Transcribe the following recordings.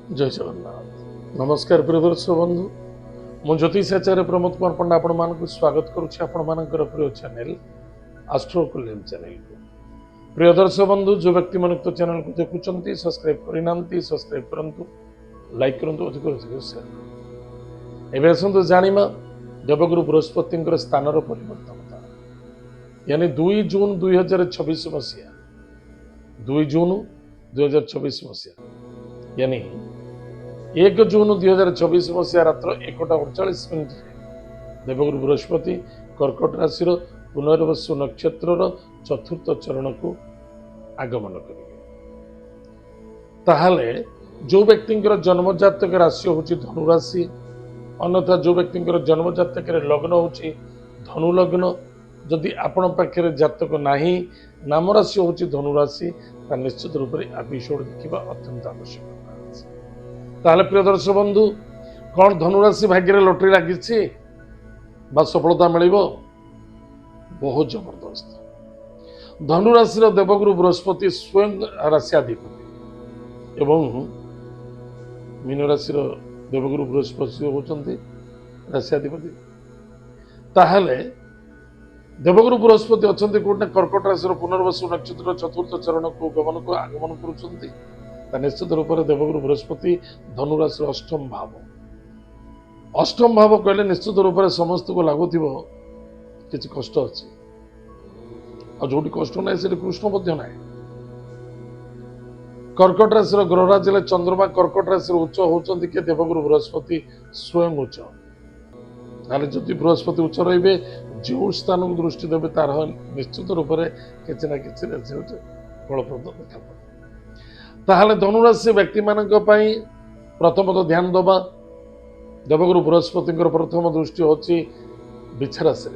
जय जगन्नाथ। नमस्कार प्रिय दर्शक बंधु, मु ज्योतिष आचार्य प्रमोद कुमार पंडा आपण मानक स्वागत करुच्ची आपण मानकर प्रिय चैनल आस्ट्रो कुल्यम चैनल को। प्रिय दर्शक बंधु, जो व्यक्ति मन तो चैनल को देखुंत सब्सक्राइब करना सब्सक्राइब करंतु, लाइक करंतु, अधिक अधिक शेयर। एबे आसंतु जानिमा देवगुरु बृहस्पति स्थान परिवर्तन, यानी 2 जून 2026 मसीहा 2 जून 2026 मसीहा यानी 1 जून 2024 मसीहा रात्र 1:39 देवगुरु बृहस्पति कर्कट राशि पुनर्वसु नक्षत्र चतुर्थ चरण को आगमन करेंगे। ताहले जो व्यक्ति जन्म जातक राशि हूँ धनु राशि, अन्यथा जो व्यक्ति जन्म जातक लग्न हूँ धनु लग्न, जदि आपण पाखे जातक नाही नाम राशि हूँ धनु राशि, निश्चित रूप से एपिसोड देखा अत्यंत आवश्यक। ताहले प्रिय दर्शक बंधु, कौन धनुराशि भाग्य लटरी लगी सफलता मिल बहुत जबरदस्त। धनुराशि देवगुरु बृहस्पति स्वयं राशियाधिपति एवं मीन राशि देवगुरु बृहस्पति होती राशियाधिपति। ताहले देवगुरु बृहस्पति अच्छा कौटे कर्कट राशि पुनर्वसु नक्षत्र चतुर्थ चरण को गमन को आगमन करुँच। निश्चित रूप से देवगुरु बृहस्पति धनुराशि अष्टम भाव कहले निश्चित रूप से समस्त को लगुव कि कष्ट अच्छी जो कष्ट ना से कृष्ण ना। कर्कट राशि ग्रहराज चंद्रमा कर्कट राशि उच्च होती कि देवगुरु बृहस्पति स्वयं उच्च। जदि बृहस्पति उच्च रे जो स्थान को दृष्टि देवे तार निश्चित रूप से किसी ना कि रिजल्ट फलप्रद देखा। ताहले धनुराशि व्यक्ति मानक प्रथम तो ध्यान दबा देवगुरु बृहस्पति प्रथम दृष्टि होची बिछा राशि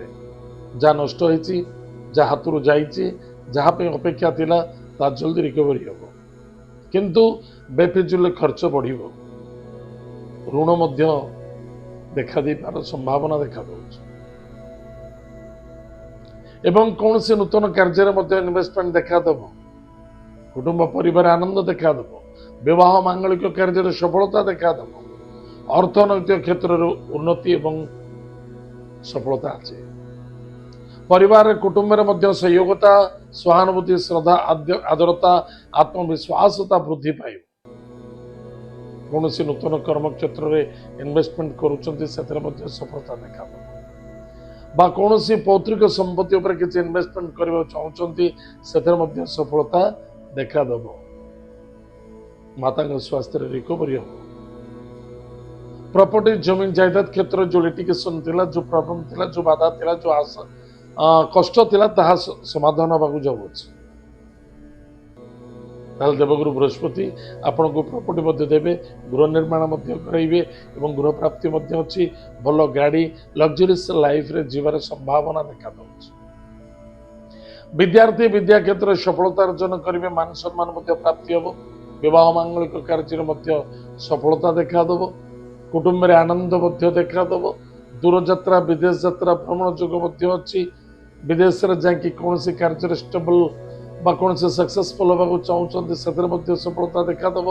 जहाँ नष्ट होती जहाँ हाथ जहाँ पे अपेक्षा थिला ता जल्दी रिकवरी हम, किंतु बेफिजुल खर्च बढ़ ऋण देखा दे पार संभावना देखा एवं कौन से नूतन कार्य इन्वेस्टमेंट देखा दब, कुटुंब परिवार आनंद देखा दब, विवाह मांगलिक कार्य सफलता देखा दब, अर्थनैतिक क्षेत्र उन्नति एवं सफलता अच्छे। परिवार कुटुंब सहयोगता सहानुभूति श्रद्धा आदरता आत्मविश्वासता वृद्धि पाइब। कौन सी नूतन कर्म क्षेत्र में इन्वेस्टमेंट करुँच सफलता देखा बा कौन सी पौतृक संपत्ति उपर किसी इन्वेस्टमेंट करने चाहते से सफलता देखा दब। माता स्वास्थ्य रिकवरी हम, प्रॉपर्टी जमीन जायदाद क्षेत्र जो लिटिगेशन थिला, जो प्रॉब्लम थिला, जो बाधा थिला, जो आशा कष्ट थिला ताहा समाधान होगा जाऊँच। देवगुरु बृहस्पति आपण को प्रॉपर्टी देवे, गृह निर्माण कराइबे एवं गृह प्राप्ति अच्छी, भल गाड़ी लग्जरीस लाइफ रे जीवार संभावना देखा दउछ। विद्यार्थी विद्या क्षेत्र सफलता अर्जन करेंगे, मान सम्मान प्राप्ति हम, विवाह मांगलिक कार्य सफलता देखा दब, कुटुंब में आनंद देखा दब, दूरयात्रा विदेश यात्रा भ्रमण जोग अच्छी, विदेश जाकि कौन सी कार्य स्टेबल बा कौन से सक्सेसफुल होगा चाहते से सफलता देखा दब।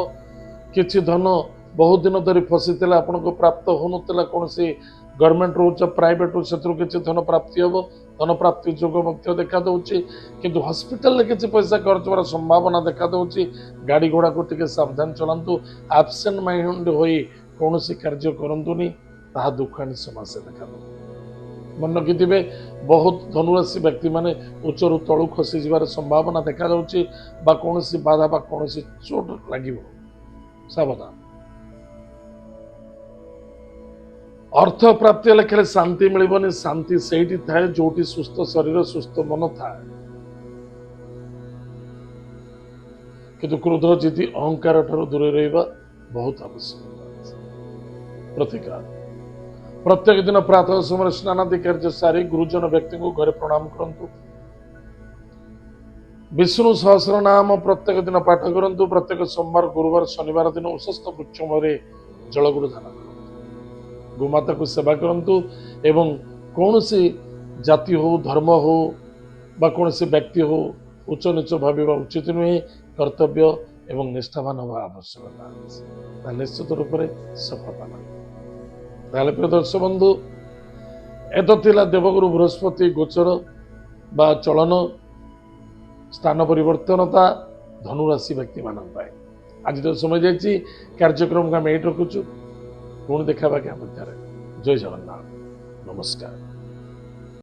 किछि धन बहुत दिन धरी फसी आपन को प्राप्त हो ना, कौन सी गवर्नमेंट रो प्राइवेट रो किसी धन प्राप्ति हम, धन प्राप्ति जोग देखा दूसरी, किंतु हॉस्पिटल किसी पैसा खर्च होवार संभावना देखा दूसरी। गाड़ी घोड़ा को टिके सावधान चलांतु, एब्सेंट माइंड होई कौन सी कार्य करंतुनी, ताहा दुखानी समस्या देखा दो। मन रखिथे बहुत धनुराशि व्यक्ति माने उच्चरू तलू खसी जबार संभावना देखा जाउची बा कौन सी बाधा बा कौन सी चोट लागिबो, सावधान। अर्थ प्राप्ति लेखे शांति मिलबनी, शांति सेठी थाए जोटी सुस्थ शरीर सुस्थ मन थाए, किंतु क्रोध जिति अहंकार ठारू दूर रहिबा बहुत आवश्यक। प्रतिकार प्रत्येक दिन प्रातः समय स्नान आदि कार्य सारी गुरुजन व्यक्ति को घरे प्रणाम करंतु, विष्णु सहस्र नाम प्रत्येक दिन पाठ करंतु, प्रत्येक सोमवार गुरुवार शनिवार दिन उशस्त वृक्ष मूले जलगुरु दान करंतु, गोमाता को सेवा करंतु एवं कौन सी जाति हो धर्म हो बा कौन सी व्यक्ति हो उच्च नीच भाविबा उचित नुहे, कर्तव्य ଏବଂ ନିଷ୍ଠାବାନ ହେବା ଆବଶ୍ୟକତା ଅଛି, ତାହେଲେ ନିଶ୍ଚିତ ରୂପରେ ସଫଳତା ମିଳିବ। ତାହେଲେ ପ୍ରିୟ ଦର୍ଶକ ବନ୍ଧୁ, ଏତ ଥିଲା ଦେବଗୁରୁ ବୃହସ୍ପତି ଗୋଚର ବା ଚଳନ ସ୍ଥାନ ପରିବର୍ତ୍ତନତା ଧନୁରାଶି ବ୍ୟକ୍ତିମାନଙ୍କ ପାଇଁ। ଆଜି ତ ସମୟ ଯାଇଛି, କାର୍ଯ୍ୟକ୍ରମକୁ ଆମେ ଏଇଠି ରଖୁଛୁ। ପୁଣି ଦେଖା ବାକି ମଧ୍ୟରେ। ଜୟ ଜଗନ୍ନାଥ, ନମସ୍କାର।